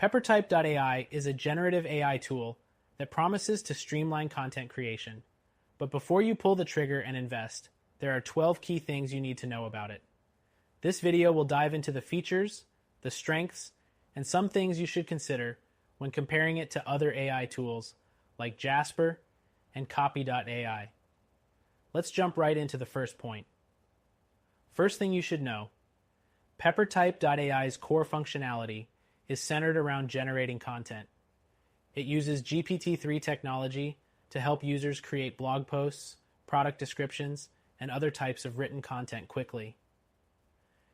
Peppertype.ai is a generative AI tool that promises to streamline content creation. But before you pull the trigger and invest, there are 12 key things you need to know about it. This video will dive into the features, the strengths, and some things you should consider when comparing it to other AI tools like Jasper and Copy.ai. Let's jump right into the first point. First thing you should know, Peppertype.ai's core functionality is centered around generating content. It uses GPT-3 technology to help users create blog posts, product descriptions, and other types of written content quickly.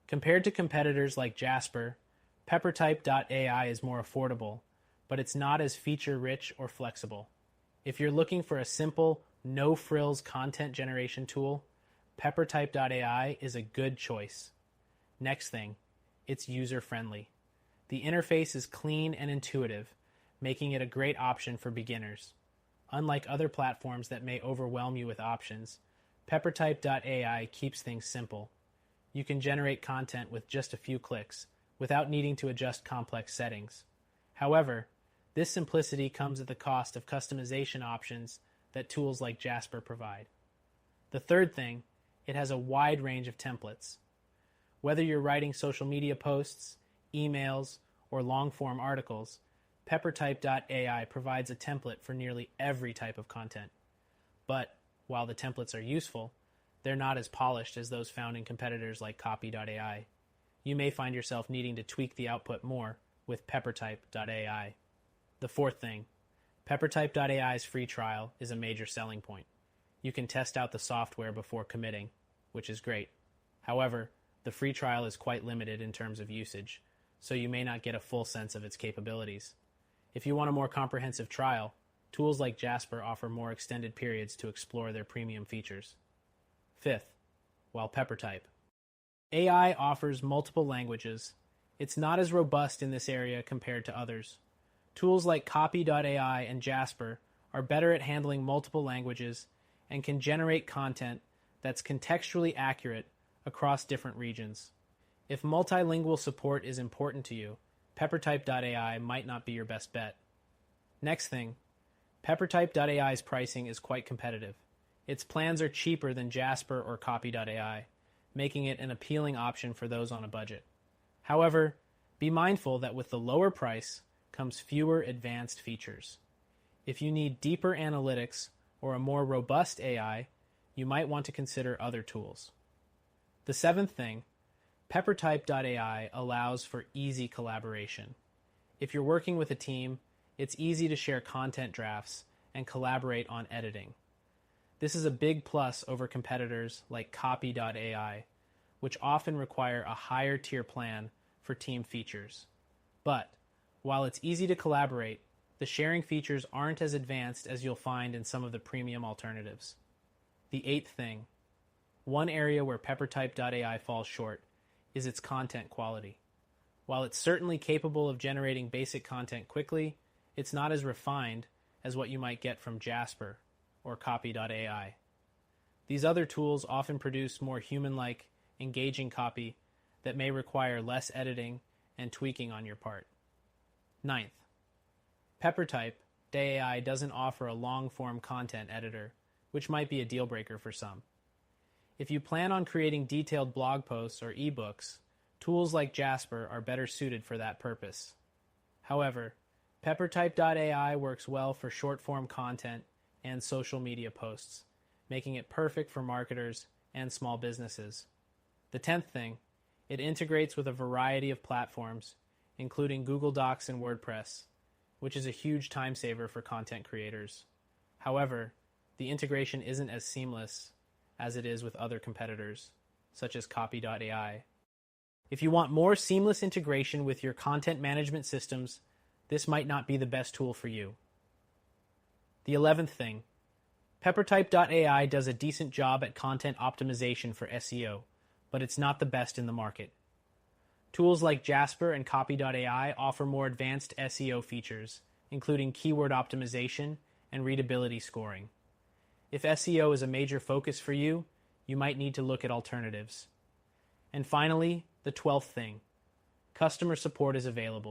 Compared to competitors like Jasper, Peppertype.ai is more affordable, but it's not as feature-rich or flexible. If you're looking for a simple, no-frills content generation tool, Peppertype.ai is a good choice. Next thing, it's user-friendly. The interface is clean and intuitive, making it a great option for beginners. Unlike other platforms that may overwhelm you with options, Peppertype.ai keeps things simple. You can generate content with just a few clicks, without needing to adjust complex settings. However, this simplicity comes at the cost of customization options that tools like Jasper provide. The third thing, it has a wide range of templates. Whether you're writing social media posts, emails, or long-form articles, Peppertype.ai provides a template for nearly every type of content. But while the templates are useful, they're not as polished as those found in competitors like Copy.ai. You may find yourself needing to tweak the output more with Peppertype.ai. The fourth thing, Peppertype.ai's free trial is a major selling point. You can test out the software before committing, which is great. However, the free trial is quite limited in terms of usage, so you may not get a full sense of its capabilities. If you want a more comprehensive trial, tools like Jasper offer more extended periods to explore their premium features. Fifth, while Peppertype AI offers multiple languages, it's not as robust in this area compared to others. Tools like Copy.ai and Jasper are better at handling multiple languages and can generate content that's contextually accurate across different regions. If multilingual support is important to you, Peppertype.ai might not be your best bet. Next thing, Peppertype.ai's pricing is quite competitive. Its plans are cheaper than Jasper or Copy.ai, making it an appealing option for those on a budget. However, be mindful that with the lower price comes fewer advanced features. If you need deeper analytics or a more robust AI, you might want to consider other tools. The seventh thing, Peppertype.ai allows for easy collaboration. If you're working with a team, it's easy to share content drafts and collaborate on editing. This is a big plus over competitors like Copy.ai, which often require a higher tier plan for team features. But while it's easy to collaborate, the sharing features aren't as advanced as you'll find in some of the premium alternatives. The eighth thing, one area where Peppertype.ai falls short is its content quality. While it's certainly capable of generating basic content quickly, it's not as refined as what you might get from Jasper or Copy.ai. These other tools often produce more human-like, engaging copy that may require less editing and tweaking on your part. Ninth, Peppertype.ai doesn't offer a long-form content editor, which might be a deal breaker for some. If you plan on creating detailed blog posts or ebooks, tools like Jasper are better suited for that purpose. However, Peppertype.ai works well for short-form content and social media posts, making it perfect for marketers and small businesses. The 10th thing, it integrates with a variety of platforms, including Google Docs and WordPress, which is a huge time saver for content creators. However, the integration isn't as seamless as it is with other competitors, such as Copy.ai. If you want more seamless integration with your content management systems, this might not be the best tool for you. The 11th thing, Peppertype.ai does a decent job at content optimization for SEO, but it's not the best in the market. Tools like Jasper and Copy.ai offer more advanced SEO features, including keyword optimization and readability scoring. If SEO is a major focus for you, you might need to look at alternatives. And finally, the 12th thing, customer support is available.